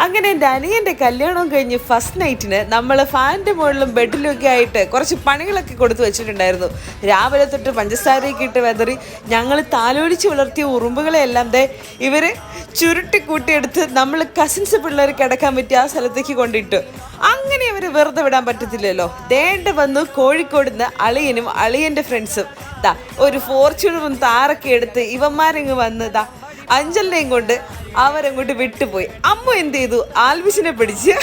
അങ്ങനെ എൻ്റെ അനിയൻ്റെ കല്യാണവും കഴിഞ്ഞ് ഫസ്റ്റ് നൈറ്റിന് നമ്മൾ ഫാനിൻ്റെ മുകളിലും ബെഡിലും ഒക്കെ ആയിട്ട് കുറച്ച് പണികളൊക്കെ കൊടുത്തു വെച്ചിട്ടുണ്ടായിരുന്നു. രാവിലെ തൊട്ട് പഞ്ചസാരയൊക്കെ ഇട്ട് വെതറി ഞങ്ങൾ താലോലിച്ച് വളർത്തിയ ഉറുമ്പുകളെയെല്ലാം ഇവർ ചുരുട്ടി കൂട്ടിയെടുത്ത് നമ്മൾ കസിൻസ് പിള്ളേർ കിടക്കാൻ പറ്റിയ ആ സ്ഥലത്തേക്ക് കൊണ്ടിട്ടു. അങ്ങനെ ഇവർ വെറുതെ വിടാൻ പറ്റത്തില്ലല്ലോ. ദേണ്ട വന്നു കോഴിക്കോട് നിന്ന് അളിയനും അളിയൻ്റെ ഫ്രണ്ട്സും ഒരു ഫോർച്യൂണറും താറൊക്കെ എടുത്ത് ഇവന്മാരിങ്ങ് വന്നതാ അഞ്ചലിനെയും കൊണ്ട് അവരങ്ങോട്ട് വിട്ടുപോയി. അമ്മ എന്ത് ചെയ്തു, ആൽവിസിനെ പിടിച്ച്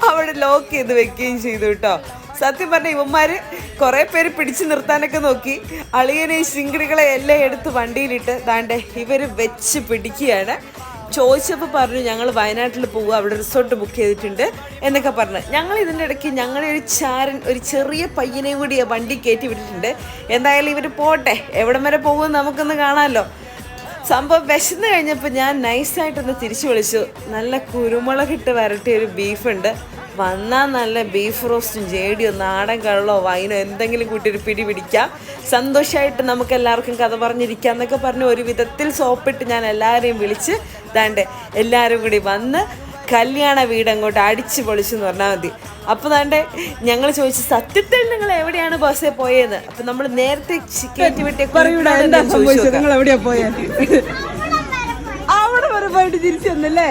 അവിടെ ലോക്ക് ചെയ്ത് വെക്കുകയും ചെയ്തു കേട്ടോ. സത്യം പറഞ്ഞ ഇവന്മാര് കുറെ പേര് പിടിച്ചു നിർത്താനൊക്കെ നോക്കി. അളിയനെ ശിങ്കിടികളെ എല്ലാം എടുത്ത് വണ്ടിയിലിട്ട് ദാണ്ടെ ഇവര് വെച്ച് പിടിക്കുകയാണ്. ചോദിച്ചപ്പോൾ പറഞ്ഞു ഞങ്ങൾ വയനാട്ടിൽ പോവുക, അവിടെ റിസോർട്ട് ബുക്ക് ചെയ്തിട്ടുണ്ട് എന്നൊക്കെ പറഞ്ഞു. ഞങ്ങൾ ഇതിൻ്റെ ഇടയ്ക്ക് ഞങ്ങളുടെ ഒരു ചാരൻ ഒരു ചെറിയ പയ്യനെയും കൂടി വണ്ടി കയറ്റി വിട്ടിട്ടുണ്ട്. എന്തായാലും ഇവർ പോട്ടെ, എവിടം വരെ പോകുമെന്ന് നമുക്കൊന്ന് കാണാമല്ലോ. സംഭവം വിശന്ന് കഴിഞ്ഞപ്പോൾ ഞാൻ നൈസായിട്ടൊന്ന് തിരിച്ചു വിളിച്ചു. നല്ല കുരുമുളകിട്ട് വരട്ടിയ ഒരു ബീഫുണ്ട്, വന്നാൽ നല്ല ബീഫ് റോസ്റ്റും ജേഡിയോ നാടൻ കള്ളോ വൈനോ എന്തെങ്കിലും കൂട്ടിയൊരു പിടി പിടിക്കാം, സന്തോഷമായിട്ട് നമുക്ക് എല്ലാവർക്കും കഥ പറഞ്ഞിരിക്കാം എന്നൊക്കെ പറഞ്ഞ് ഒരു വിധത്തിൽ സോപ്പിട്ട് ഞാൻ എല്ലാവരെയും വിളിച്ച് ദാണ്ടെ എല്ലാവരും കൂടി വന്ന് കല്യാണ വീട് അങ്ങോട്ട് അടിച്ച് പൊളിച്ചു എന്ന് പറഞ്ഞാൽ മതി. അപ്പോൾ ദാണ്ടെ ഞങ്ങൾ ചോദിച്ചു സത്യത്തിൽ നിങ്ങൾ എവിടെയാണ് ബസ്സിൽ പോയെന്ന്. അപ്പം നമ്മൾ നേരത്തെ കയറ്റി വിട്ടിയ അവിടെ വരെ പോയിട്ട് തിരിച്ചു വന്നല്ലേ.